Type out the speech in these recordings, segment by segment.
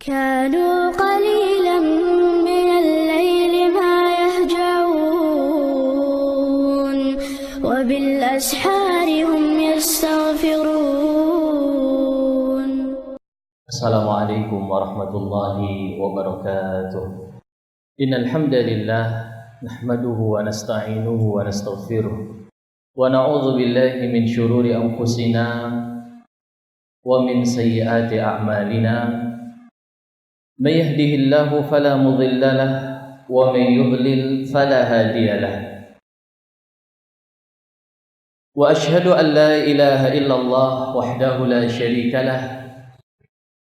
كانوا قليلا من الليل ما يهجعون وبالأسحار هم يستغفرون. السلام عليكم ورحمة الله وبركاته. إن الحمد لله نحمده ونستعينه ونستغفره ونعوذ بالله من شرور أنفسنا ومن سيئات أعمالنا. من يهده الله فلا مضل له ومن يضلل فلا هادي له. وأشهد أن لا إله إلا الله وحده لا شريك له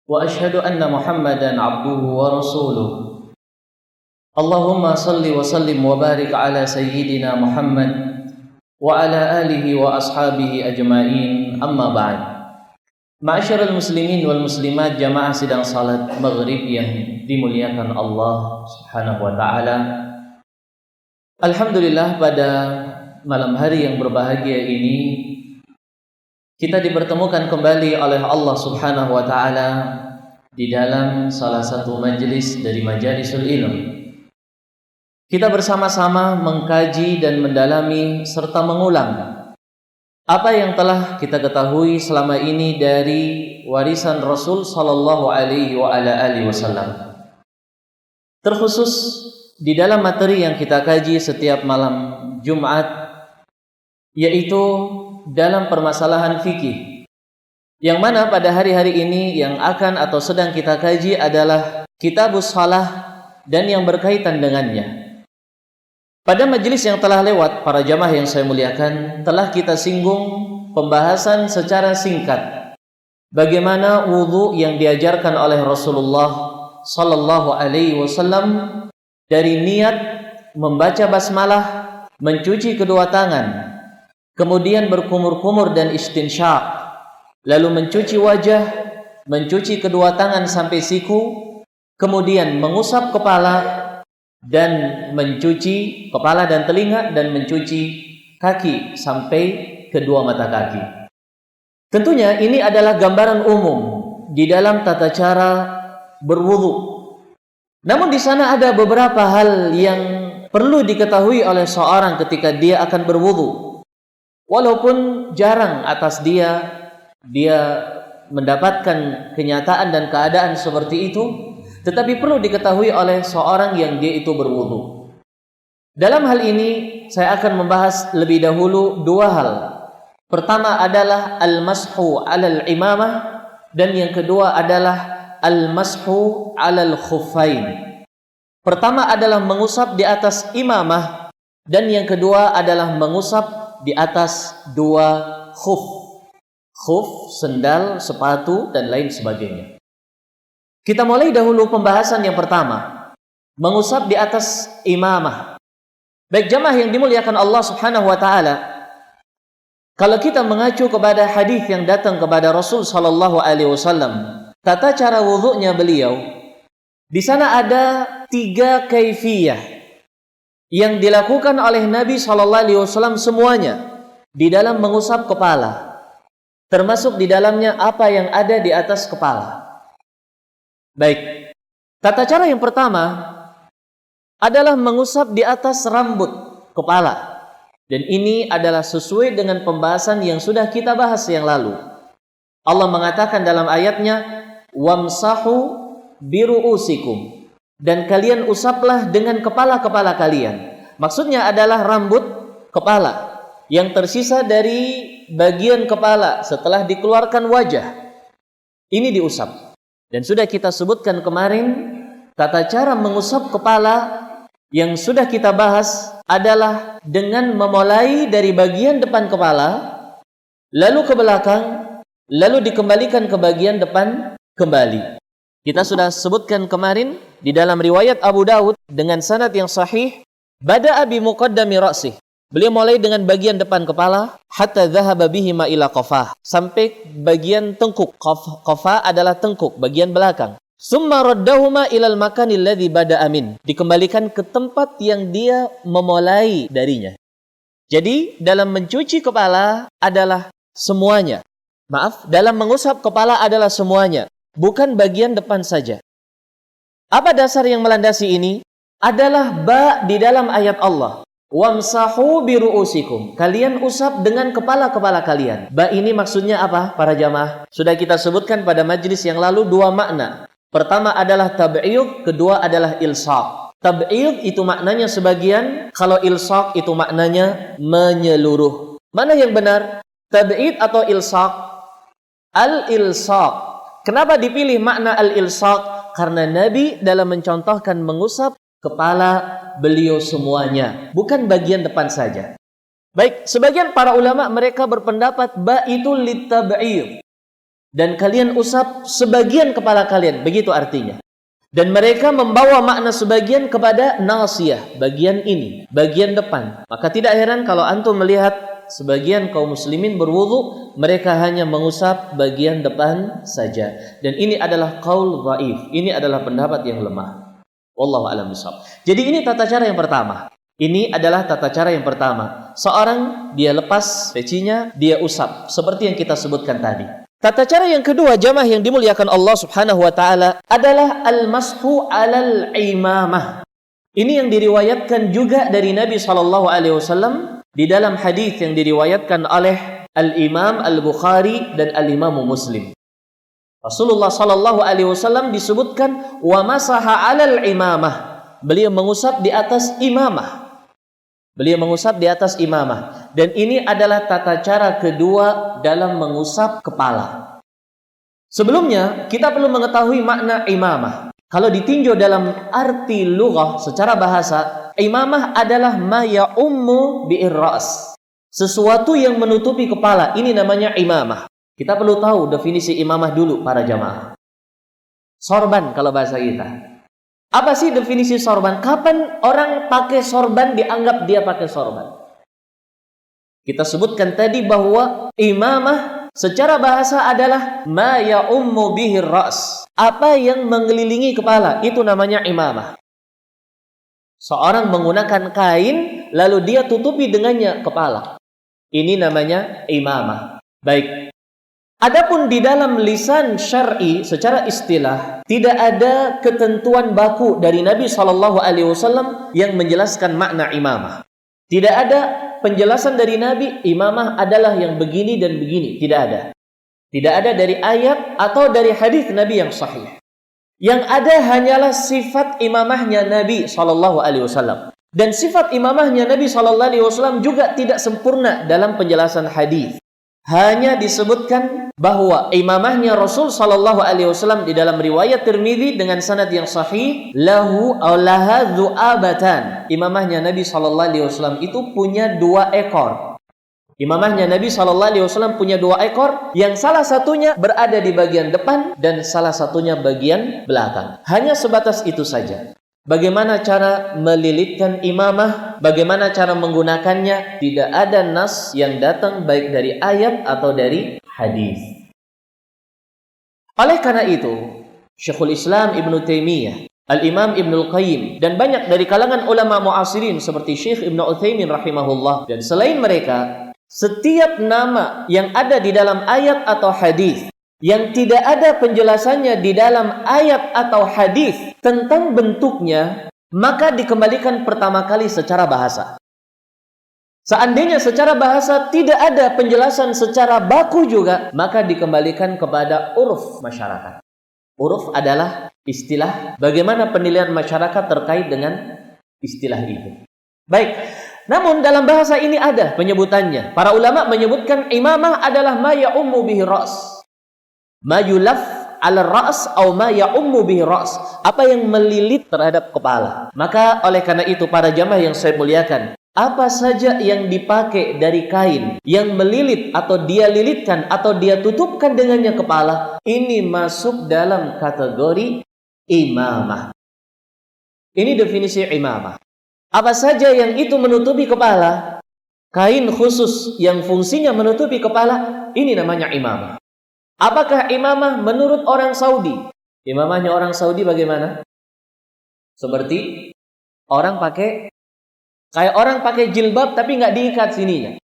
وأشهد أن محمدا عبده ورسوله. اللهم صل وسلم وبارك على سيدنا محمد وعلى آله وأصحابه أجمعين. أما بعد. Ma'asyiral muslimin wal muslimat, jamaah sidang salat maghrib yang dimuliakan Allah Subhanahu wa taala. Alhamdulillah, pada malam hari yang berbahagia ini kita dipertemukan kembali oleh Allah Subhanahu wa taala di dalam salah satu majelis dari majalisul ilm. Kita bersama-sama mengkaji dan mendalami serta mengulang apa yang telah kita ketahui selama ini dari warisan Rasul sallallahu alaihi wasallam. Terkhusus di dalam materi yang kita kaji setiap malam Jumat, yaitu dalam permasalahan fikih, yang mana pada hari-hari ini yang akan atau sedang kita kaji adalah Kitabus Shalah dan yang berkaitan dengannya. Pada majelis yang telah lewat, para jamaah yang saya muliakan, telah kita singgung pembahasan secara singkat bagaimana wudu yang diajarkan oleh Rasulullah sallallahu alaihi wasallam, dari niat membaca basmalah, mencuci kedua tangan, kemudian berkumur-kumur dan istinsyaq, lalu mencuci wajah, mencuci kedua tangan sampai siku, kemudian mengusap kepala dan mencuci kepala dan telinga, dan mencuci kaki sampai kedua mata kaki. Tentunya ini adalah gambaran umum di dalam tata cara berwudu. Namun di sana ada beberapa hal yang perlu diketahui oleh seorang ketika dia akan berwudu. Walaupun jarang atas dia mendapatkan kenyataan dan keadaan seperti itu, tetapi perlu diketahui oleh seorang yang dia itu berwudu. Dalam hal ini saya akan membahas lebih dahulu dua hal. Pertama adalah al-mashu 'alal imamah, dan yang kedua adalah al-mashu 'alal khuffain. Pertama adalah mengusap di atas imamah, dan yang kedua adalah mengusap di atas dua khuf. Khuf, sendal, sepatu, dan lain sebagainya. Kita mulai dahulu pembahasan yang pertama, mengusap di atas imamah. Baik jamaah yang dimuliakan Allah Subhanahu wa taala, kalau kita mengacu kepada hadis yang datang kepada Rasul sallallahu alaihi wasallam, tata cara wudunya beliau, di sana ada 3 kaifiyah yang dilakukan oleh Nabi sallallahu alaihi wasallam semuanya di dalam mengusap kepala. Termasuk di dalamnya apa yang ada di atas kepala. Baik, tata cara yang pertama adalah mengusap di atas rambut kepala. Dan ini adalah sesuai dengan pembahasan yang sudah kita bahas yang lalu. Allah mengatakan dalam ayatnya, wamsahu biru'usikum, dan kalian usaplah dengan kepala-kepala kalian. Maksudnya adalah rambut kepala yang tersisa dari bagian kepala setelah dikeluarkan wajah. Ini diusap. Dan sudah kita sebutkan kemarin, tata cara mengusap kepala yang sudah kita bahas adalah dengan memulai dari bagian depan kepala, lalu ke belakang, lalu dikembalikan ke bagian depan kembali. Kita sudah sebutkan kemarin di dalam riwayat Abu Dawud dengan sanad yang sahih, bada'a bi muqaddami ra'sih. Beliau mulai dengan bagian depan kepala, hatta dhahaba bihima ila qafah, sampai bagian tengkuk. Qafah adalah tengkuk, bagian belakang. Summa raddahuma ilal makanil ladzi bada'a min, dikembalikan ke tempat yang dia memulai darinya. Jadi dalam mencuci kepala adalah semuanya. Dalam mengusap kepala adalah semuanya, bukan bagian depan saja. Apa dasar yang melandasi ini? Adalah ba di dalam ayat Allah. Wamsahu biru'usikum. Kalian usap dengan kepala-kepala kalian. Ba ini maksudnya apa para jamaah? Sudah kita sebutkan pada majelis yang lalu dua makna. Pertama adalah tab'id, kedua adalah ilsaq. Tab'id itu maknanya sebagian, kalau ilsaq itu maknanya menyeluruh. Mana yang benar? Tab'id atau ilsaq? Al-ilsaq. Kenapa dipilih makna al-ilsaq? Karena Nabi dalam mencontohkan mengusap kepala beliau semuanya, bukan bagian depan saja. Baik, sebagian para ulama mereka berpendapat ba itu litab'id. Dan kalian usap sebagian kepala kalian, begitu artinya. Dan mereka membawa makna sebagian kepada nasiyah, bagian ini, bagian depan. Maka tidak heran kalau antum melihat sebagian kaum muslimin berwudu, mereka hanya mengusap bagian depan saja. Dan ini adalah qaul dhaif, ini adalah pendapat yang lemah. Wallahu a'lam bishawab. Jadi ini tata cara yang pertama. Ini adalah tata cara yang pertama. Seorang dia lepas pecinya, dia usap seperti yang kita sebutkan tadi. Tata cara yang kedua, jamaah yang dimuliakan Allah Subhanahu wa taala, adalah al-mashu 'alal imamah. Ini yang diriwayatkan juga dari Nabi sallallahu alaihi wasallam di dalam hadis yang diriwayatkan oleh Al-Imam Al-Bukhari dan Al-Imam Muslim. Rasulullah sallallahu alaihi wasallam disebutkan wa masaha 'alal imamah. Beliau mengusap di atas imamah. Beliau mengusap di atas imamah. Dan ini adalah tata cara kedua dalam mengusap kepala. Sebelumnya, kita perlu mengetahui makna imamah. Kalau ditinjau dalam arti lughah secara bahasa, imamah adalah ma ya'ummu bi'ir ra's. Sesuatu yang menutupi kepala, ini namanya imamah. Kita perlu tahu definisi imamah dulu para jamaah. Sorban kalau bahasa kita. Apa sih definisi sorban? Kapan orang pakai sorban dianggap dia pakai sorban? Kita sebutkan tadi bahwa imamah secara bahasa adalah ma ya'ummu bihi ra's. Apa yang mengelilingi kepala, itu namanya imamah. Seorang menggunakan kain lalu dia tutupi dengannya kepala. Ini namanya imamah. Baik. Adapun di dalam lisan syar'i secara istilah tidak ada ketentuan baku dari Nabi sallallahu alaihi wasallam yang menjelaskan makna imamah. Tidak ada penjelasan dari Nabi imamah adalah yang begini dan begini, tidak ada. Tidak ada dari ayat atau dari hadis Nabi yang sahih. Yang ada hanyalah sifat imamahnya Nabi sallallahu alaihi wasallam. Dan sifat imamahnya Nabi sallallahu alaihi wasallam juga tidak sempurna dalam penjelasan hadis. Hanya disebutkan bahwa imamahnya Rasul sallallahu alaihi wasallam di dalam riwayat Tirmidzi dengan sanad yang sahih, lahu aw laha dzu'abatan. Imamahnya Nabi sallallahu alaihi wasallam itu punya 2 ekor. Imamahnya Nabi sallallahu alaihi wasallam punya 2 ekor, yang salah satunya berada di bagian depan dan salah satunya bagian belakang. Hanya sebatas itu saja. Bagaimana cara melilitkan imamah, bagaimana cara menggunakannya, tidak ada nas yang datang baik dari ayat atau dari hadis. Oleh karena itu, Syekhul Islam Ibnu Taimiyah, Al-Imam Ibnul Qayyim, dan banyak dari kalangan ulama muasirin seperti Syekh Ibnu Utsaimin rahimahullah, dan selain mereka, setiap nama yang ada di dalam ayat atau hadis yang tidak ada penjelasannya di dalam ayat atau hadis tentang bentuknya, maka dikembalikan pertama kali secara bahasa. Seandainya secara bahasa tidak ada penjelasan secara baku juga, maka dikembalikan kepada uruf masyarakat. Uruf adalah istilah, bagaimana penilaian masyarakat terkait dengan istilah itu. Baik, namun dalam bahasa ini ada penyebutannya. Para ulama menyebutkan imamah adalah ma ya'ummu bihi ra's. Ma yulaf ala ra's atau ma ya'ummu bihi ra's. Apa yang melilit terhadap kepala. Maka oleh karena itu para jamaah yang saya muliakan, apa saja yang dipakai dari kain yang melilit atau dia lilitkan atau dia tutupkan dengannya kepala, ini masuk dalam kategori imamah. Ini definisi imamah. Apa saja yang itu menutupi kepala, kain khusus yang fungsinya menutupi kepala, ini namanya imamah. Apakah imamah menurut orang Saudi? Imamahnya orang Saudi bagaimana? Seperti orang pakai, kayak orang pakai jilbab tapi nggak diikat sininya.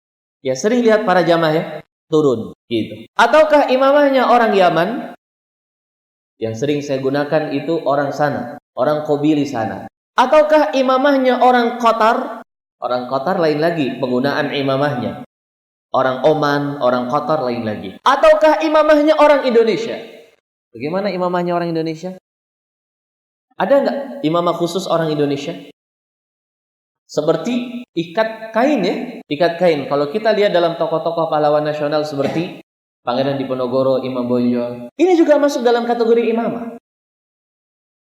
Ya sering lihat para jamaah ya, turun gitu. Ataukah imamahnya orang Yaman? Yang sering saya gunakan itu orang sana. orang Kobili sana. Ataukah imamahnya orang Qatar? Orang Qatar lain lagi penggunaan imamahnya. Orang Oman, orang Qatar lain lagi. Ataukah imamahnya orang Indonesia? Bagaimana imamahnya orang Indonesia? Ada nggak imamah khusus orang Indonesia? Seperti ikat kain ya. Ikat kain. Kalau kita lihat dalam tokoh-tokoh pahlawan nasional seperti Pangeran Diponegoro, Imam Bonjol. Ini juga masuk dalam kategori imamah.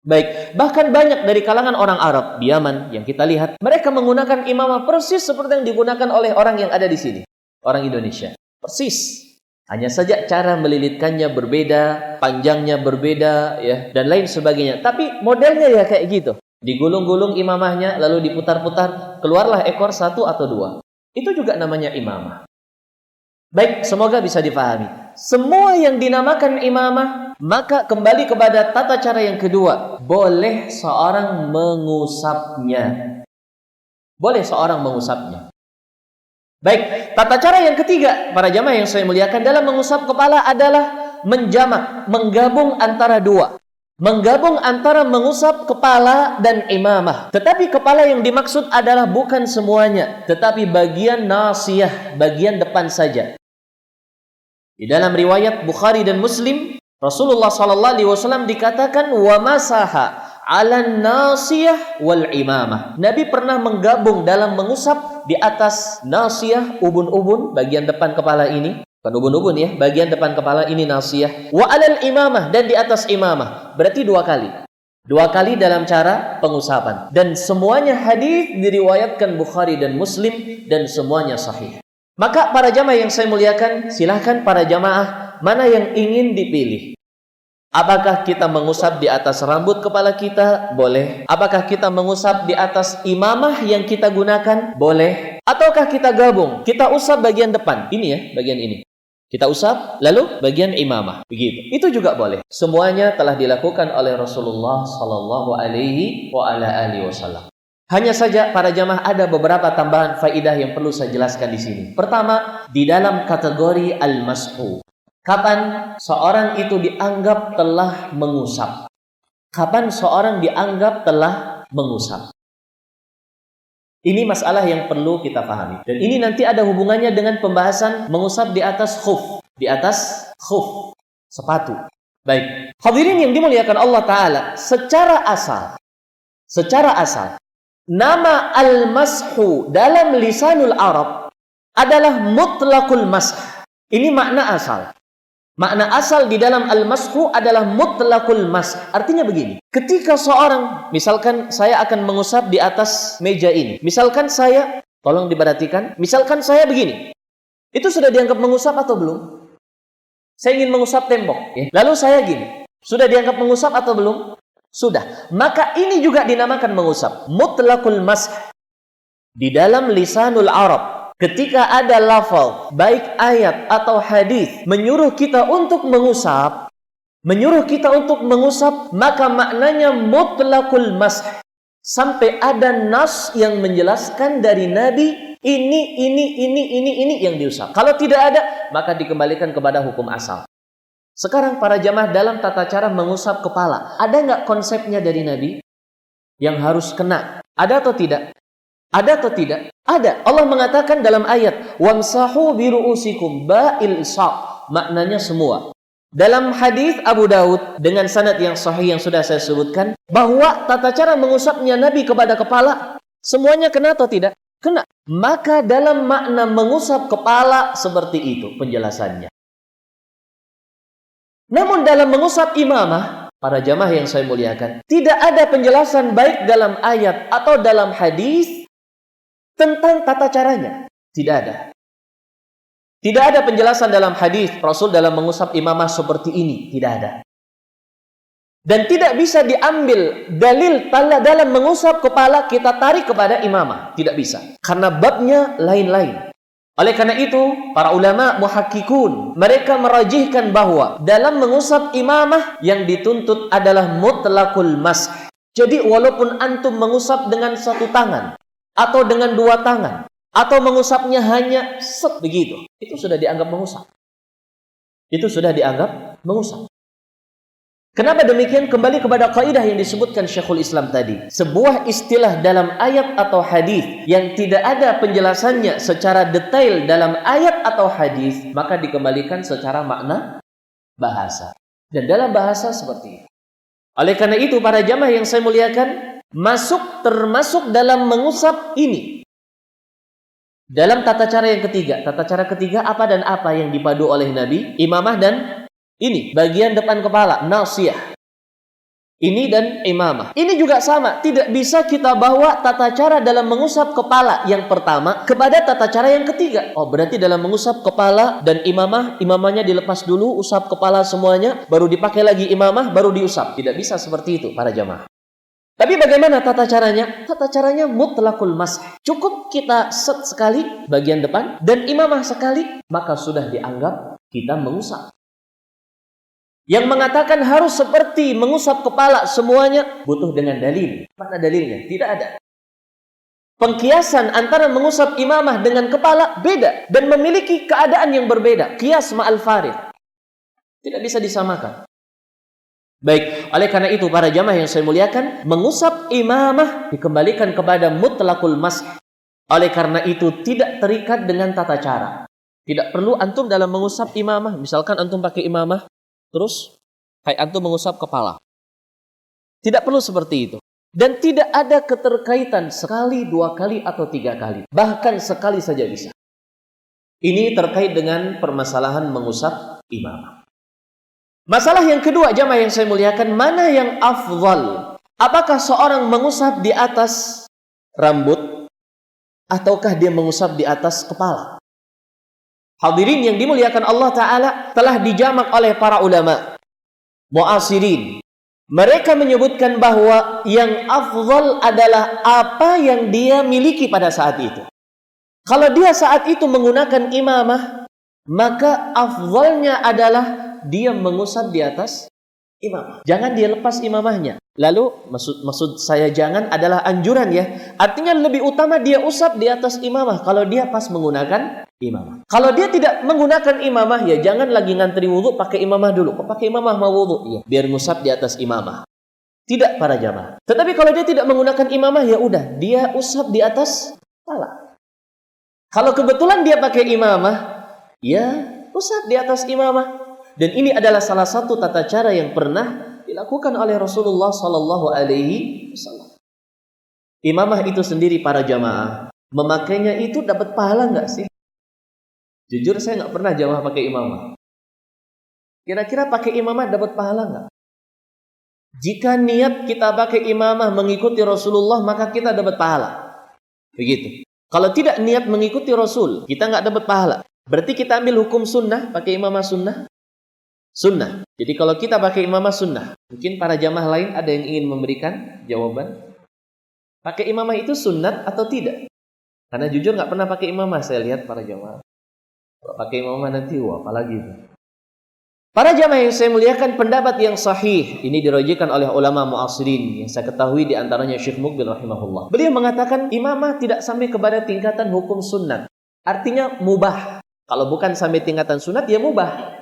Baik, bahkan banyak dari kalangan orang Arab di Yaman yang kita lihat, mereka menggunakan imamah persis seperti yang digunakan oleh orang yang ada di sini. Orang Indonesia. Persis. Hanya saja cara melilitkannya berbeda, panjangnya berbeda, ya, dan lain sebagainya. Tapi modelnya ya kayak gitu. Digulung-gulung imamahnya, lalu diputar-putar, keluarlah ekor satu atau dua. Itu juga namanya imamah. Baik, semoga bisa difahami. Semua yang dinamakan imamah, maka kembali kepada tata cara yang kedua. Boleh seorang mengusapnya. Boleh seorang mengusapnya. Baik, tata cara yang ketiga, para jamaah yang saya muliakan, dalam mengusap kepala adalah menjamak, menggabung antara dua. Menggabung antara mengusap kepala dan imamah. Tetapi kepala yang dimaksud adalah bukan semuanya, tetapi bagian nasiyah, bagian depan saja. Di dalam riwayat Bukhari dan Muslim, Rasulullah SAW dikatakan wa masaha 'alan nasiyah wal imamah. Nabi pernah menggabung dalam mengusap di atas nasiyah, ubun-ubun, bagian depan kepala ini. Bukan ubun-ubun ya, bagian depan kepala ini nasiyah. Wa 'alal imamah, dan di atas imamah. Berarti dua kali. Dua kali dalam cara pengusapan. Dan semuanya hadis diriwayatkan Bukhari dan Muslim, dan semuanya sahih. Maka para jamaah yang saya muliakan, silahkan para jamaah mana yang ingin dipilih. Apakah kita mengusap di atas rambut kepala kita? Boleh. Apakah kita mengusap di atas imamah yang kita gunakan? Boleh. Ataukah kita gabung? Kita usap bagian depan. Ini ya, bagian ini. Kita usap, lalu bagian imamah. Begitu. Itu juga boleh. Semuanya telah dilakukan oleh Rasulullah Sallallahu Alaihi Wasallam. Hanya saja para jamaah ada beberapa tambahan faidah yang perlu saya jelaskan di sini. Pertama, di dalam kategori al-mashu. Kapan seorang itu dianggap telah mengusap? Kapan seorang dianggap telah mengusap? Ini masalah yang perlu kita pahami. Dan ini nanti ada hubungannya dengan pembahasan mengusap di atas khuf. Di atas khuf, sepatu. Baik. Hadirin yang dimuliakan Allah Ta'ala, secara asal, nama al-mashu dalam lisanul Arab adalah mutlaqul masah. Ini makna asal. Makna asal di dalam al-mashu adalah mutlaqul masah. Artinya begini. Ketika seorang, misalkan saya akan mengusap di atas meja ini. Misalkan saya, tolong diperhatikan, misalkan saya begini. Itu sudah dianggap mengusap atau belum? Saya ingin mengusap tembok. Ya. Lalu saya gini. Sudah dianggap mengusap atau belum? Sudah. Maka ini juga dinamakan mengusap. Mutlaqul masah. Di dalam lisanul Arab. Ketika ada lafaz, baik ayat atau hadis, menyuruh kita untuk mengusap, maka maknanya mutlaqul masah. Sampai ada nas yang menjelaskan dari Nabi, ini yang diusap. Kalau tidak ada, maka dikembalikan kepada hukum asal. Sekarang para jamaah dalam tata cara mengusap kepala, ada nggak konsepnya dari Nabi yang harus kena? Ada atau tidak? Ada atau tidak? Ada. Allah mengatakan dalam ayat, wamsahu biru'usikum ba'il sa'. Maknanya semua. Dalam hadis Abu Daud dengan sanad yang sahih yang sudah saya sebutkan, bahwa tata cara mengusapnya Nabi kepada kepala, semuanya kena atau tidak? Kena. Maka dalam makna mengusap kepala seperti itu penjelasannya. Namun dalam mengusap imamah, para jamaah yang saya muliakan, tidak ada penjelasan baik dalam ayat atau dalam hadis tentang tata caranya. Tidak ada. Tidak ada penjelasan dalam hadis Rasul dalam mengusap imamah seperti ini. Tidak ada. Dan tidak bisa diambil dalil dalam mengusap kepala kita tarik kepada imamah. Tidak bisa. Karena babnya lain-lain. Oleh karena itu, para ulama muhakkikun, mereka merajihkan bahwa dalam mengusap imamah yang dituntut adalah mutlaqul masah. Jadi walaupun antum mengusap dengan satu tangan, atau dengan dua tangan, atau mengusapnya hanya begitu, itu sudah dianggap mengusap. Itu sudah dianggap mengusap. Kenapa demikian? Kembali kepada kaidah yang disebutkan Syekhul Islam tadi. Sebuah istilah dalam ayat atau hadis yang tidak ada penjelasannya secara detail dalam ayat atau hadis, maka dikembalikan secara makna bahasa. Dan dalam bahasa seperti itu. Oleh karena itu, para jamaah yang saya muliakan, termasuk dalam mengusap ini. Dalam tata cara yang ketiga. Tata cara ketiga apa dan apa yang dipadu oleh Nabi? Imamah dan ini, bagian depan kepala, nasiyah. Ini dan imamah. Ini juga sama. Tidak bisa kita bawa tata cara dalam mengusap kepala yang pertama kepada tata cara yang ketiga. Oh, berarti dalam mengusap kepala dan imamahnya dilepas dulu, usap kepala semuanya, baru dipakai lagi imamah, baru diusap. Tidak bisa seperti itu, para jamaah. Tapi bagaimana tata caranya? Tata caranya mutlaqul masah. Cukup kita set sekali bagian depan dan imamah sekali, maka sudah dianggap kita mengusap. Yang mengatakan harus seperti mengusap kepala semuanya butuh dengan dalil. Mana dalilnya? Tidak ada. Pengkiasan antara mengusap imamah dengan kepala beda dan memiliki keadaan yang berbeda. Qiyas ma'al farid. Tidak bisa disamakan. Baik, oleh karena itu para jamaah yang saya muliakan, mengusap imamah dikembalikan kepada mutlaqul masah. Oleh karena itu tidak terikat dengan tata cara. Tidak perlu antum dalam mengusap imamah, misalkan antum pakai imamah, terus antum mengusap kepala. Tidak perlu seperti itu. Dan tidak ada keterkaitan sekali, 2 kali, atau 3 kali. Bahkan sekali saja bisa. Ini terkait dengan permasalahan mengusap imamah. Masalah yang kedua, jamaah yang saya muliakan, mana yang afdal? Apakah seorang mengusap di atas rambut ataukah dia mengusap di atas kepala? Hadirin yang dimuliakan Allah Ta'ala, telah dijamak oleh para ulama mu'asirin. Mereka menyebutkan bahwa yang afdal adalah apa yang dia miliki pada saat itu. Kalau dia saat itu menggunakan imamah, maka afdalnya adalah dia mengusap di atas imamah. Jangan dia lepas imamahnya. Lalu maksud saya jangan adalah anjuran ya. Artinya lebih utama dia usap di atas imamah kalau dia pas menggunakan imamah. Kalau dia tidak menggunakan imamah, ya jangan lagi ngantri wudu pakai imamah dulu. Kok pakai imamah mau wudu? Ya, biar ngusap di atas imamah. Tidak para jamaah. Tetapi kalau dia tidak menggunakan imamah, ya udah dia usap di atas kepala. Kalau kebetulan dia pakai imamah, ya usap di atas imamah. Dan ini adalah salah satu tata cara yang pernah dilakukan oleh Rasulullah Sallallahu Alaihi Wasallam. Imamah itu sendiri para jamaah, memakainya itu dapat pahala nggak sih? Jujur saya nggak pernah jamaah pakai imamah. Kira-kira pakai imamah dapat pahala nggak? Jika niat kita pakai imamah mengikuti Rasulullah, maka kita dapat pahala. Begitu. Kalau tidak niat mengikuti Rasul, kita nggak dapat pahala. Berarti kita ambil hukum sunnah, pakai imamah sunnah. Sunnah. Jadi kalau kita pakai imamah sunnah, mungkin para jamaah lain ada yang ingin memberikan jawaban. Pakai imamah itu sunnat atau tidak? Karena jujur nggak pernah pakai imamah, saya lihat para jamaah. Kalau pakai imamah nanti, wah apalagi itu. Para jamaah yang saya muliakan, pendapat yang sahih ini dirojikan oleh ulama mu'asirin yang saya ketahui di antaranya Syekh Muqbil rahimahullah. Beliau mengatakan imamah tidak sampai kepada tingkatan hukum sunnat. Artinya mubah. Kalau bukan sampai tingkatan sunat, ya mubah.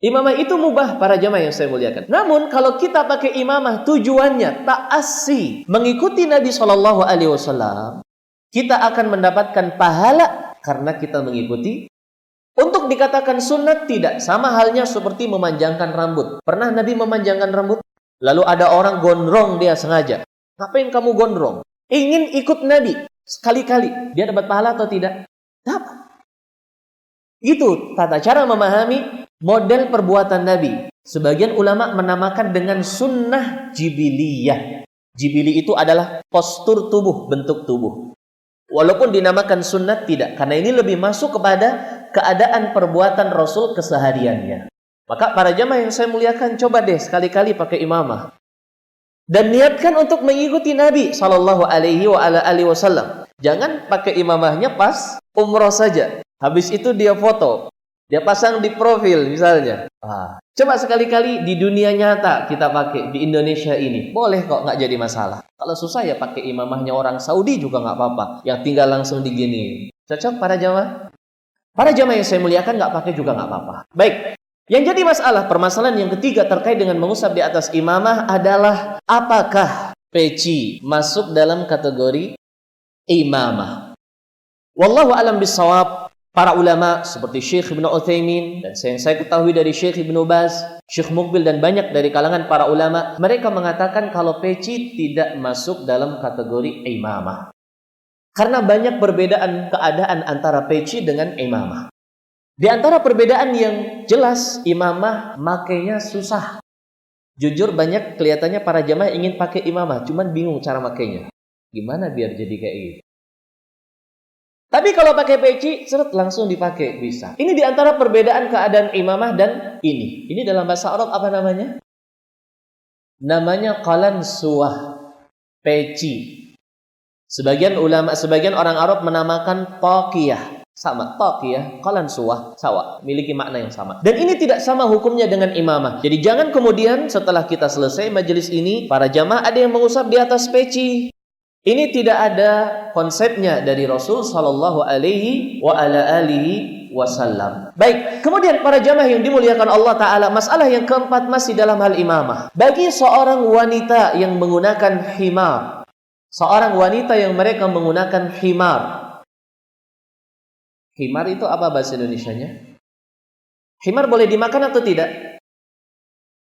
Imamah itu mubah para jamaah yang saya muliakan. Namun kalau kita pakai imamah tujuannya ta'assi, mengikuti Nabi SAW, kita akan mendapatkan pahala karena kita mengikuti. Untuk dikatakan sunat tidak, sama halnya seperti memanjangkan rambut. Pernah Nabi memanjangkan rambut? Lalu ada orang gondrong dia sengaja. Ngapain kamu gondrong? Ingin ikut Nabi sekali-kali. Dia dapat pahala atau tidak? Dapat. Itu tata cara memahami model perbuatan Nabi. Sebagian ulama menamakan dengan sunnah jibiliyah. Jibili itu adalah postur tubuh, bentuk tubuh. Walaupun dinamakan sunnat tidak, karena ini lebih masuk kepada keadaan perbuatan Rasul kesehariannya. Maka para jamaah yang saya muliakan, coba deh sekali-kali pakai imamah. Dan niatkan untuk mengikuti Nabi Sallallahu Alaihi Wasallam. Jangan pakai imamahnya pas umroh saja. Habis itu dia foto, dia pasang di profil misalnya. Coba sekali-kali di dunia nyata kita pakai di Indonesia ini, boleh kok, nggak jadi masalah. Kalau susah ya pakai imamahnya orang Saudi juga nggak apa-apa, yang tinggal langsung digini. Cocok para jamaah? Para jamaah yang saya muliakan nggak pakai juga nggak apa-apa. Baik, Yang jadi permasalahan yang ketiga terkait dengan mengusap di atas imamah adalah apakah peci masuk dalam kategori imamah? Wallahu alam bisawab. Para ulama seperti Syekh Ibnu Utsaimin dan yang saya ketahui dari Syekh Ibnu Baz, Syekh Muqbil dan banyak dari kalangan para ulama, mereka mengatakan kalau peci tidak masuk dalam kategori imamah. Karena banyak perbedaan keadaan antara peci dengan imamah. Di antara perbedaan yang jelas, imamah makainya susah. Jujur banyak kelihatannya para jamaah ingin pakai imamah, cuman bingung cara makainya. Gimana biar jadi kayak gitu? Tapi kalau pakai peci, langsung dipakai, bisa. Ini di antara perbedaan keadaan imamah dan ini. Ini dalam bahasa Arab apa namanya? Namanya qalan suwah, peci. Sebagian orang Arab menamakan taqiyah. Sama, taqiyah, qalan suwah, sama, miliki makna yang sama. Dan ini tidak sama hukumnya dengan imamah. Jadi jangan kemudian setelah kita selesai majelis ini, para jamaah ada yang mengusap di atas peci. Ini tidak ada konsepnya dari Rasul sallallahu alaihi wasallam. Baik, kemudian para jamaah yang dimuliakan Allah Ta'ala, masalah yang keempat masih dalam hal imamah. Bagi seorang wanita yang menggunakan khimar, seorang wanita yang mereka menggunakan khimar. Khimar itu apa bahasa Indonesianya? Khimar boleh dimakan atau tidak?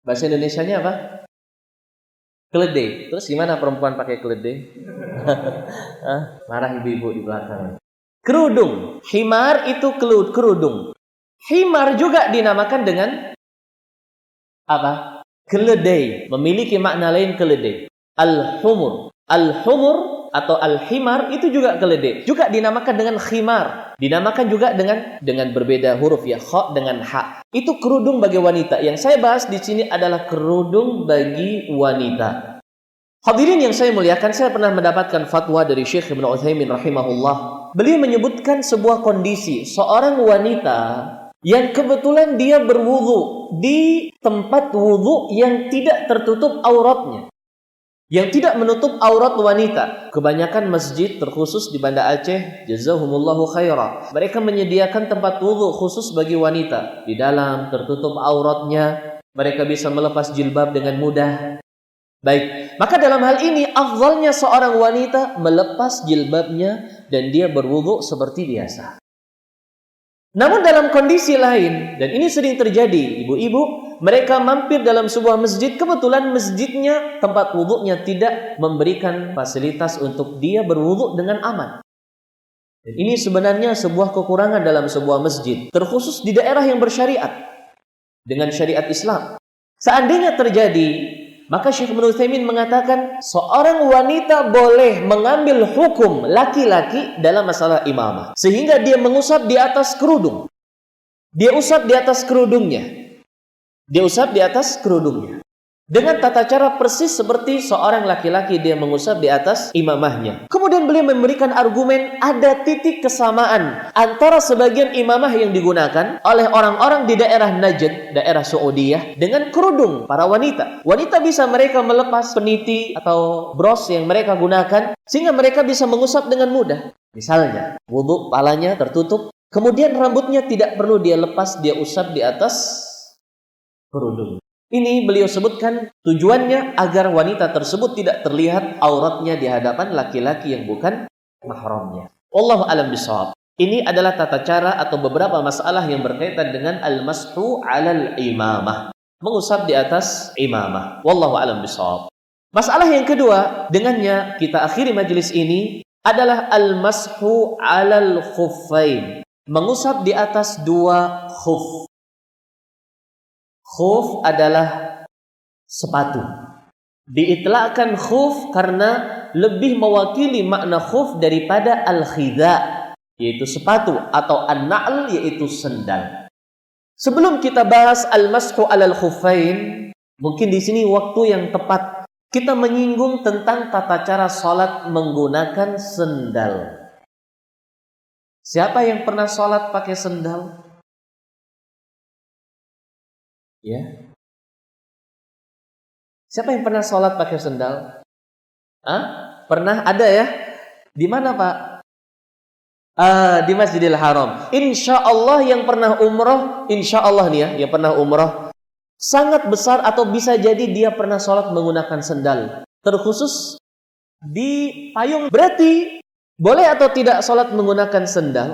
Bahasa Indonesianya apa? Keledai. Terus gimana perempuan pakai keledai? Marah ibu-ibu di belakang. Kerudung. Khimar itu kerudung. Khimar juga dinamakan dengan apa? Keledai. Memiliki makna lain keledai. Al-humur. Al-humur atau al-himar itu juga keledai. Juga dinamakan dengan khimar. Dinamakan juga dengan berbeda huruf ya, kha dengan ha. Itu kerudung bagi wanita. Yang saya bahas di sini adalah kerudung bagi wanita. Hadirin yang saya muliakan, saya pernah mendapatkan fatwa dari Syekh Ibnu Utsaimin rahimahullah. Beliau menyebutkan sebuah kondisi seorang wanita yang kebetulan dia berwudu di tempat wudu yang tidak tertutup auratnya, yang tidak menutup aurat wanita. Kebanyakan masjid terkhusus di Banda Aceh, jazahumullahu khaira, mereka menyediakan tempat wudu khusus bagi wanita. Di dalam tertutup auratnya, mereka bisa melepas jilbab dengan mudah. Baik, maka dalam hal ini afdalnya seorang wanita melepas jilbabnya dan dia berwudu seperti biasa. Namun dalam kondisi lain, dan ini sering terjadi, ibu-ibu, mereka mampir dalam sebuah masjid, kebetulan masjidnya, tempat wudunya tidak memberikan fasilitas untuk dia berwudu dengan aman. Dan ini sebenarnya sebuah kekurangan dalam sebuah masjid, terkhusus di daerah yang bersyariat, dengan syariat Islam. Seandainya terjadi, maka Syekh Ibnu Utsaimin mengatakan seorang wanita boleh mengambil hukum laki-laki dalam masalah imamah, sehingga dia mengusap di atas kerudung. Dia usap di atas kerudungnya. Dengan tata cara persis seperti seorang laki-laki dia mengusap di atas imamahnya. Kemudian beliau memberikan argumen ada titik kesamaan antara sebagian imamah yang digunakan oleh orang-orang di daerah Najd, daerah Saudiyah, dengan kerudung para wanita. Wanita bisa mereka melepas peniti atau bros yang mereka gunakan sehingga mereka bisa mengusap dengan mudah. Misalnya, wudu palanya tertutup, kemudian rambutnya tidak perlu dia lepas, dia usap di atas kerudung. Ini beliau sebutkan tujuannya agar wanita tersebut tidak terlihat auratnya di hadapan laki-laki yang bukan mahramnya. Wallahu a'lam bishawab. Ini adalah tata cara atau beberapa masalah yang berkaitan dengan al-mashu 'alal imamah, mengusap di atas imamah. Wallahu a'lam bishawab. Masalah yang kedua, dengannya kita akhiri majelis ini, adalah al-mashu 'alal khuffain, mengusap di atas dua khuf. Khuf adalah sepatu. Diitlaqkan khuf karena lebih mewakili makna khuf daripada al-khidha, yaitu sepatu, atau an-na'l, yaitu sendal. Sebelum kita bahas al-mashu 'alal khuffain, mungkin di sini waktu yang tepat kita menyinggung tentang tata cara salat menggunakan sendal. Siapa yang pernah salat pakai sendal? Ya. Siapa yang pernah sholat pakai sendal? Pernah ada ya? Di mana Pak? Di Masjidil Haram. Insya Allah yang pernah umroh, insya Allah nih ya, yang pernah umroh, sangat besar atau bisa jadi dia pernah sholat menggunakan sendal. Terkhusus di payung. Berarti boleh atau tidak sholat menggunakan sendal?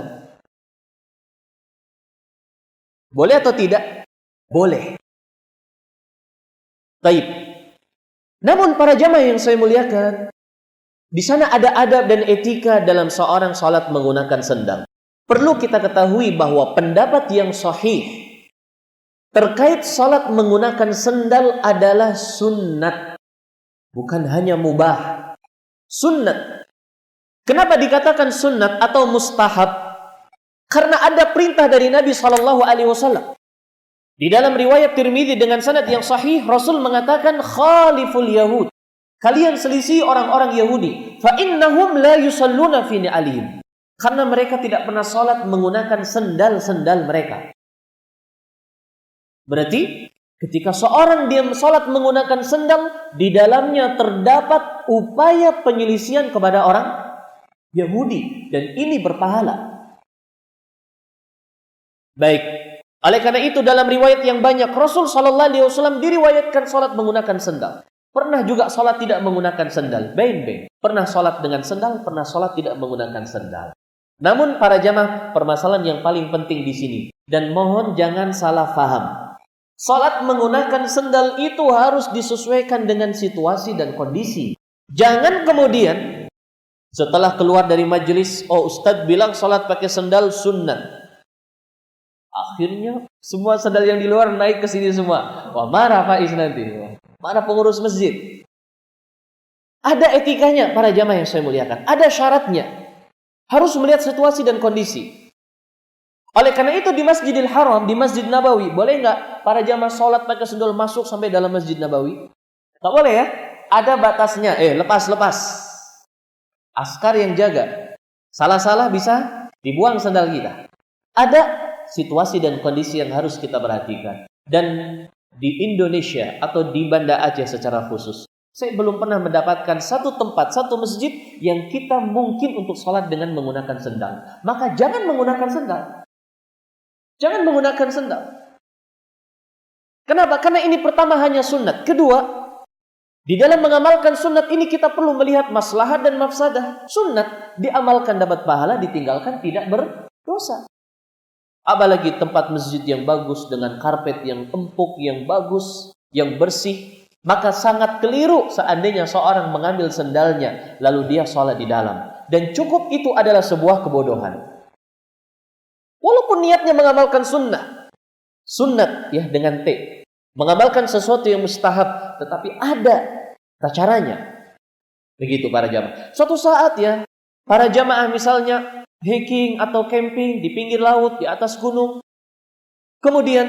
Boleh atau tidak? Boleh. Taib. Namun para jamaah yang saya muliakan, di sana ada adab dan etika dalam seorang sholat menggunakan sendal. Perlu kita ketahui bahwa pendapat yang sahih terkait sholat menggunakan sendal adalah sunnat, bukan hanya mubah. Sunnat. Kenapa dikatakan sunnat atau mustahab? Karena ada perintah dari Nabi SAW. Di dalam riwayat Tirmidzi dengan sanad yang sahih, Rasul mengatakan khaliful yahud. Kalian selisih orang-orang Yahudi. Fa innahum la yusalluna fi ni'alihim. Karena mereka tidak pernah salat menggunakan sendal-sendal mereka. Berarti ketika seorang dia salat menggunakan sendal, di dalamnya terdapat upaya penyelisihan kepada orang Yahudi, dan ini berpahala. Baik. Oleh karena itu dalam riwayat yang banyak Rasul sallallahu alaihi wasallam diriwayatkan salat menggunakan sendal. Pernah juga sholat tidak menggunakan sendal. Bain. Pernah sholat dengan sendal, pernah sholat tidak menggunakan sendal. Namun para jamaah, permasalahan yang paling penting di sini, dan mohon jangan salah faham. Sholat menggunakan sendal itu harus disesuaikan dengan situasi dan kondisi. Jangan kemudian setelah keluar dari majelis, oh Ustadz bilang sholat pakai sendal sunnah. Akhirnya semua sendal yang di luar naik ke sini semua. Wah, marah Faiz nanti. Mana pengurus masjid? Ada etikanya para jamaah yang saya muliakan. Ada syaratnya. Harus melihat situasi dan kondisi. Oleh karena itu di Masjidil Haram, di Masjid Nabawi, boleh nggak para jamaah sholat pakai sendal masuk sampai dalam Masjid Nabawi? Tak boleh ya. Ada batasnya. Lepas. Askar yang jaga. Salah-salah bisa dibuang sendal kita. Ada situasi dan kondisi yang harus kita perhatikan. Dan di Indonesia atau di Banda Aceh secara khusus, saya belum pernah mendapatkan satu tempat, satu masjid yang kita mungkin untuk sholat dengan menggunakan sendal. Maka jangan menggunakan sendal. Jangan menggunakan sendal. Kenapa? Karena ini pertama hanya sunnat. Kedua, di dalam mengamalkan sunnat ini kita perlu melihat maslahat dan mafsadah. Sunnat diamalkan dapat pahala, ditinggalkan tidak berdosa. Apalagi tempat masjid yang bagus dengan karpet yang empuk, yang bagus, yang bersih. Maka sangat keliru seandainya seorang mengambil sendalnya lalu dia sholat di dalam. Dan cukup itu adalah sebuah kebodohan. Walaupun niatnya mengamalkan sunnah. Sunnat ya dengan T. Mengamalkan sesuatu yang mustahab. Tetapi ada caranya. Begitu para jamaah. Suatu saat ya, para jamaah misalnya hiking atau camping di pinggir laut, di atas gunung. Kemudian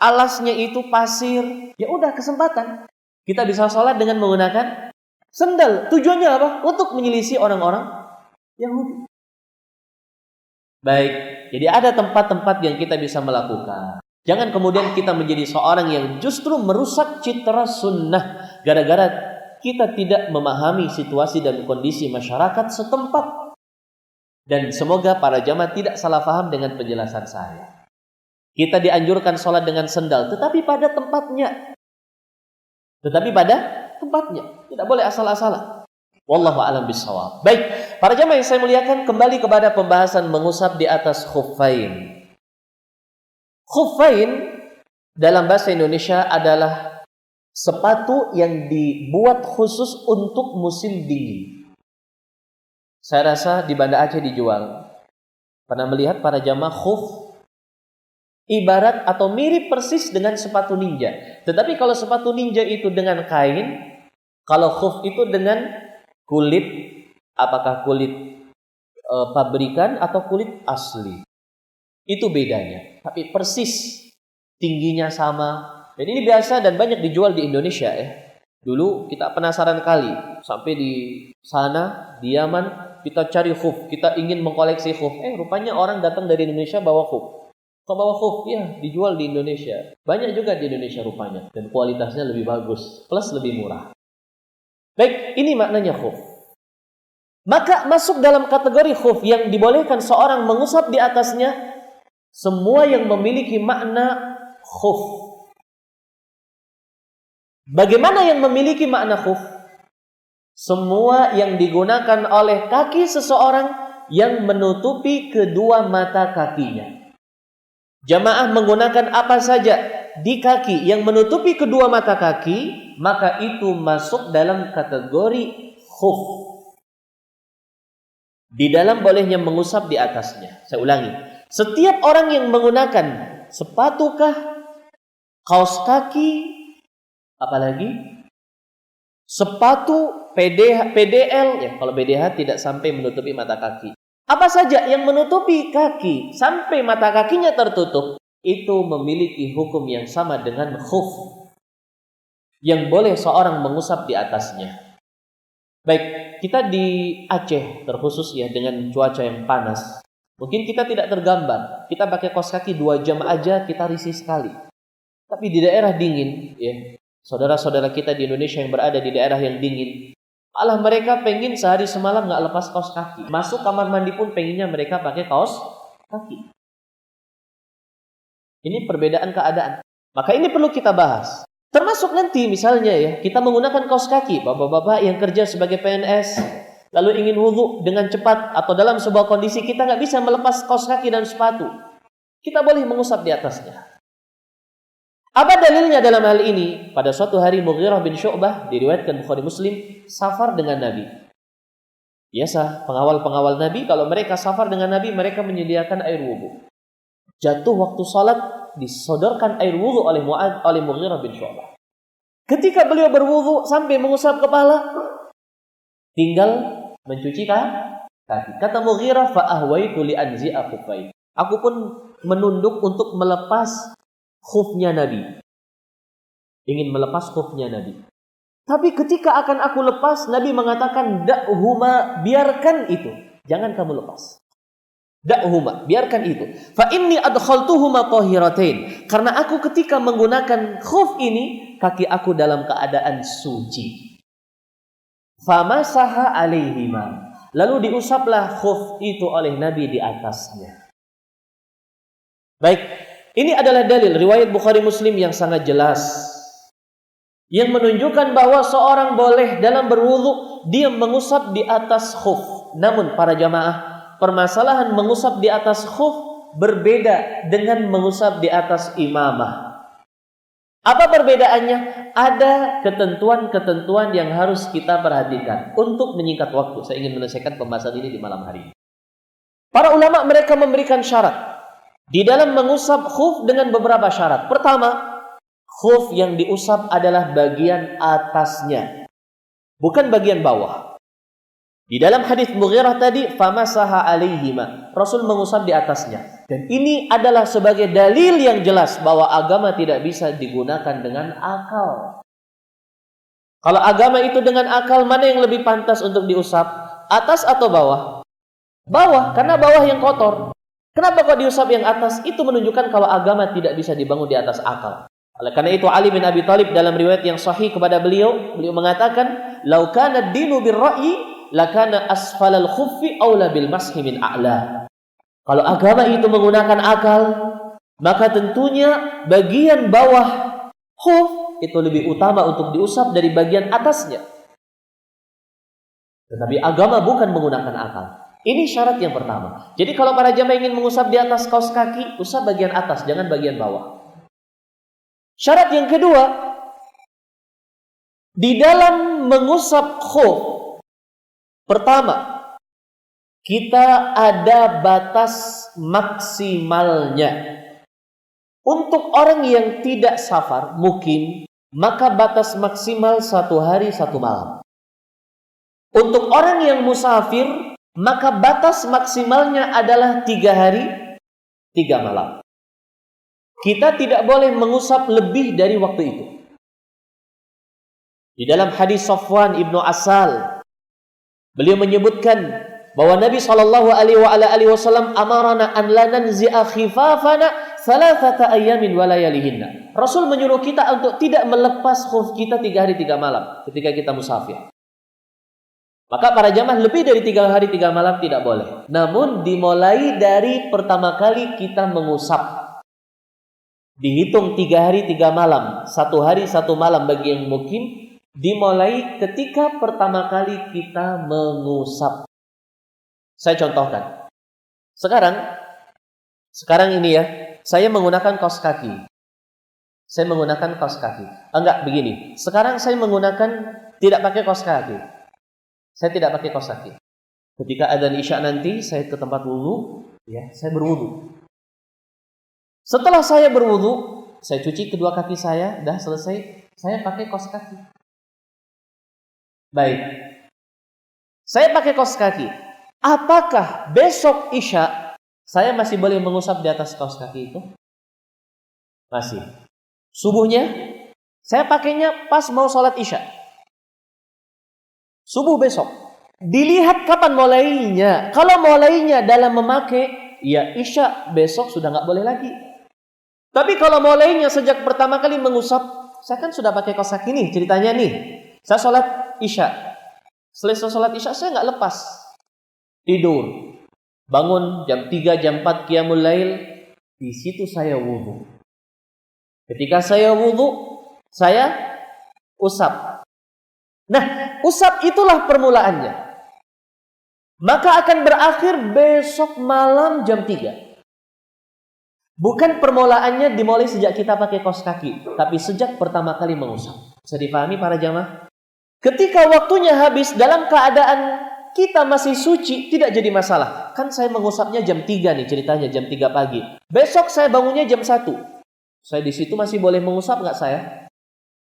alasnya itu pasir. Ya udah kesempatan. Kita bisa sholat dengan menggunakan sendal. Tujuannya apa? Untuk menyelisih orang-orang Yahudi. Baik. Jadi ada tempat-tempat yang kita bisa melakukan. Jangan kemudian kita menjadi seorang yang justru merusak citra sunnah. Gara-gara kita tidak memahami situasi dan kondisi masyarakat setempat. Dan semoga para jamaah tidak salah paham dengan penjelasan saya. Kita dianjurkan sholat dengan sendal, tetapi pada tempatnya. Tidak boleh asal-asalan. Wallahu a'lam bishawab. Baik, para jamaah yang saya muliakan, kembali kepada pembahasan mengusap di atas khuffain. Khuffain dalam bahasa Indonesia adalah sepatu yang dibuat khusus untuk musim dingin. Saya rasa di Banda Aceh dijual. Pernah melihat para jamaah khuf ibarat atau mirip persis dengan sepatu ninja. Tetapi kalau sepatu ninja itu dengan kain, kalau khuf itu dengan kulit, apakah kulit pabrikan atau kulit asli. Itu bedanya. Tapi persis tingginya sama. Dan ini biasa dan banyak dijual di Indonesia ya. Dulu kita penasaran kali sampai di sana di Yaman. Kita cari khuf, kita ingin mengkoleksi khuf. Rupanya orang datang dari Indonesia bawa khuf. Kau bawa khuf? Ya, dijual di Indonesia. Banyak juga di Indonesia rupanya. Dan kualitasnya lebih bagus. Plus lebih murah. Baik, ini maknanya khuf. Maka masuk dalam kategori khuf yang dibolehkan seorang mengusap di atasnya semua yang memiliki makna khuf. Bagaimana yang memiliki makna khuf? Semua yang digunakan oleh kaki seseorang yang menutupi kedua mata kakinya. Jamaah menggunakan apa saja di kaki yang menutupi kedua mata kaki, maka itu masuk dalam kategori khuf. Di dalam bolehnya mengusap di atasnya. Saya ulangi. Setiap orang yang menggunakan sepatukah, kaos kaki, apalagi sepatu, PDL, ya kalau PDH tidak sampai menutupi mata kaki. Apa saja yang menutupi kaki sampai mata kakinya tertutup, itu memiliki hukum yang sama dengan khuf yang boleh seorang mengusap di atasnya. Baik, kita di Aceh terkhusus ya dengan cuaca yang panas. Mungkin kita tidak tergambar. Kita pakai kaos kaki 2 jam aja kita risih sekali. Tapi di daerah dingin, ya, saudara-saudara kita di Indonesia yang berada di daerah yang dingin, malah mereka pengen sehari semalam nggak lepas kaos kaki. Masuk kamar mandi pun pengennya mereka pakai kaos kaki. Ini perbedaan keadaan. Maka ini perlu kita bahas. Termasuk nanti misalnya ya, kita menggunakan kaos kaki. Bapak-bapak yang kerja sebagai PNS, lalu ingin wudhu dengan cepat atau dalam sebuah kondisi kita nggak bisa melepas kaos kaki dan sepatu. Kita boleh mengusap di atasnya. Apa dalilnya dalam hal ini? Pada suatu hari Mughirah bin Syu'bah, diriwayatkan Bukhari Muslim, safar dengan Nabi. Biasa, pengawal-pengawal Nabi, kalau mereka safar dengan Nabi, mereka menyediakan air wudhu. Jatuh waktu salat, disodorkan air wudhu oleh Mughirah bin Syu'bah. Ketika beliau berwudhu sampai mengusap kepala, tinggal mencuci kaki. Kata Mughirah, fa'ahwaitu li anzi'a khuffaih. Aku pun menunduk untuk melepas khufnya Nabi. Ingin melepas khufnya Nabi. Tapi ketika akan aku lepas, Nabi mengatakan, da'huma, biarkan itu. Jangan kamu lepas. Da'huma, biarkan itu. Fa inni adkhaltuhuma tahiratain. Karena aku ketika menggunakan khuf ini, kaki aku dalam keadaan suci. Famasaha alaihima. Lalu diusaplah khuf itu oleh Nabi di atasnya. Baik, ini adalah dalil riwayat Bukhari Muslim yang sangat jelas, yang menunjukkan bahwa seorang boleh dalam berwudu dia mengusap di atas khuf. Namun para jamaah, permasalahan mengusap di atas khuf berbeda dengan mengusap di atas imamah. Apa perbedaannya? Ada ketentuan-ketentuan yang harus kita perhatikan. Untuk menyingkat waktu, saya ingin menyelesaikan pembahasan ini di malam hari ini. Para ulama mereka memberikan syarat di dalam mengusap khuf dengan beberapa syarat. Pertama, khuf yang diusap adalah bagian atasnya, bukan bagian bawah. Di dalam hadis Mughirah tadi, famasaha alaihima, Rasul mengusap di atasnya. Dan ini adalah sebagai dalil yang jelas bahwa agama tidak bisa digunakan dengan akal. Kalau agama itu dengan akal, mana yang lebih pantas untuk diusap? Atas atau bawah? Bawah, karena bawah yang kotor. Kenapa kok diusap yang atas? Itu menunjukkan kalau agama tidak bisa dibangun di atas akal. Oleh karena itu Ali bin Abi Thalib dalam riwayat yang sahih kepada beliau mengatakan, "Lau kana ad-dinu bir-ra'yi, lakana asfalal khuffi aula bil mashi min a'la." Kalau agama itu menggunakan akal, maka tentunya bagian bawah khuf itu lebih utama untuk diusap dari bagian atasnya. Tetapi agama bukan menggunakan akal. Ini syarat yang pertama. Jadi kalau para jamaah ingin mengusap di atas kaos kaki, usap bagian atas, jangan bagian bawah. Syarat yang kedua, di dalam mengusap khuf, pertama, kita ada batas maksimalnya. Untuk orang yang tidak safar, mukim, maka batas maksimal 1 hari 1 malam. Untuk orang yang musafir, maka batas maksimalnya adalah 3 hari 3 malam. Kita tidak boleh mengusap lebih dari waktu itu. Di dalam hadis Safwan ibnu Asal, beliau menyebutkan bahwa Nabi SAW amarana an la nanzi'a khifafana 3 ayamin wa layalihinna. Rasul menyuruh kita untuk tidak melepas khuf kita 3 hari 3 malam ketika kita musafir. Maka para jamaah lebih dari 3 hari 3 malam tidak boleh. Namun dimulai dari pertama kali kita mengusap. Dihitung 3 hari 3 malam, 1 hari 1 malam bagi yang mukim. Dimulai ketika pertama kali kita mengusap. Saya contohkan. Sekarang ini ya, saya menggunakan kaos kaki. Enggak, begini. Sekarang saya tidak pakai kaos kaki. Saya tidak pakai kaos kaki. Ketika adzan Isya nanti, saya ke tempat wudu, ya, saya berwudu. Setelah saya berwudu, saya cuci kedua kaki saya, dah selesai, saya pakai kaos kaki. Baik. Saya pakai kaos kaki. Apakah besok Isya saya masih boleh mengusap di atas kaos kaki itu? Masih. Subuhnya, saya pakainya pas mau sholat Isya. Subuh besok. Dilihat kapan mulainya. Kalau mulainya dalam memakai, ya Isya besok sudah nggak boleh lagi. Tapi kalau mulainya sejak pertama kali mengusap, saya kan sudah pakai kaos kaki nih ceritanya nih. Saya sholat Isya. Selesai sholat Isya saya nggak lepas. Tidur. Bangun jam 3, jam 4 qiyamul lail. Di situ saya wudu. Ketika saya wudu, saya usap. Nah, usap itulah permulaannya. Maka akan berakhir besok malam jam 3. Bukan permulaannya dimulai sejak kita pakai kaos kaki, tapi sejak pertama kali mengusap. Bisa dipahami para jamaah? Ketika waktunya habis dalam keadaan kita masih suci, tidak jadi masalah. Kan saya mengusapnya jam 3 nih ceritanya, jam 3 pagi. Besok saya bangunnya jam 1. Saya di situ masih boleh mengusap nggak saya?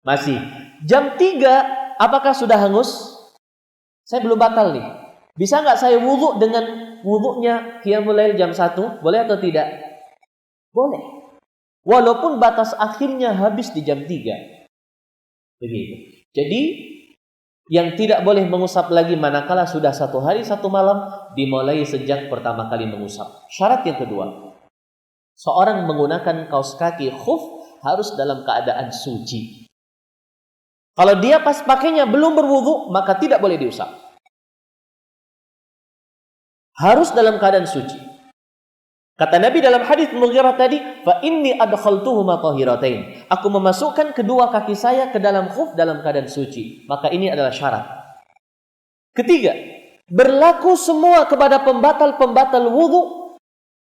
Masih. Jam 3, apakah sudah hangus? Saya belum batal nih. Bisa nggak saya wudu dengan wudunya qiyamul lail jam 1? Boleh atau tidak? Boleh. Walaupun batas akhirnya habis di jam 3. Begitu. Jadi, yang tidak boleh mengusap lagi manakala sudah 1 hari 1 malam, dimulai sejak pertama kali mengusap. Syarat yang kedua, seorang menggunakan kaos kaki khuf harus dalam keadaan suci. Kalau dia pas pakainya belum berwudu, maka tidak boleh diusap. Harus dalam keadaan suci. Kata Nabi dalam hadis Mughirah tadi, fa inni adkhaltuhuma tahiratain. Aku memasukkan kedua kaki saya ke dalam khuf dalam keadaan suci. Maka ini adalah syarat. Ketiga, berlaku semua kepada pembatal-pembatal wudu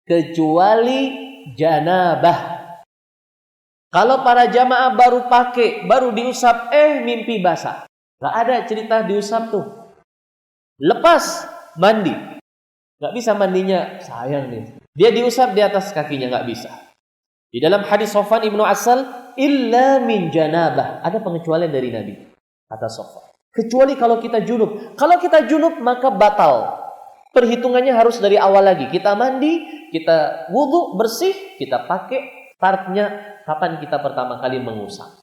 kecuali janabah. Kalau para jamaah baru diusap, mimpi basah. Gak ada cerita diusap tuh. Lepas mandi. Gak bisa mandinya, sayang nih. Dia diusap di atas kakinya, gak bisa. Di dalam hadis Sofwan ibnu Asal, illa min janabah. Ada pengecualian dari Nabi, kata Sofwan. Kecuali kalau kita junub. Kalau kita junub maka batal. Perhitungannya harus dari awal lagi. Kita mandi, kita wudu bersih, kita pakai startnya kapan kita pertama kali mengusap.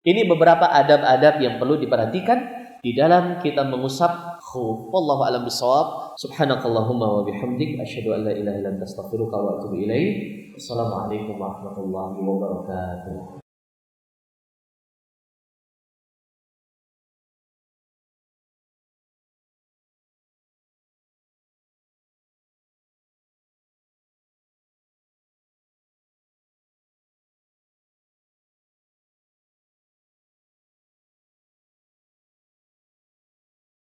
Ini beberapa adab-adab yang perlu diperhatikan di dalam kita mengusap khuf. Wallahu a'lam bishawab. Subhanakallahumma wa bihamdik asyhadu an la ilaha illa anta astaghfiruka wa atubu ilaik. Wassalamualaikum warahmatullahi wabarakatuh.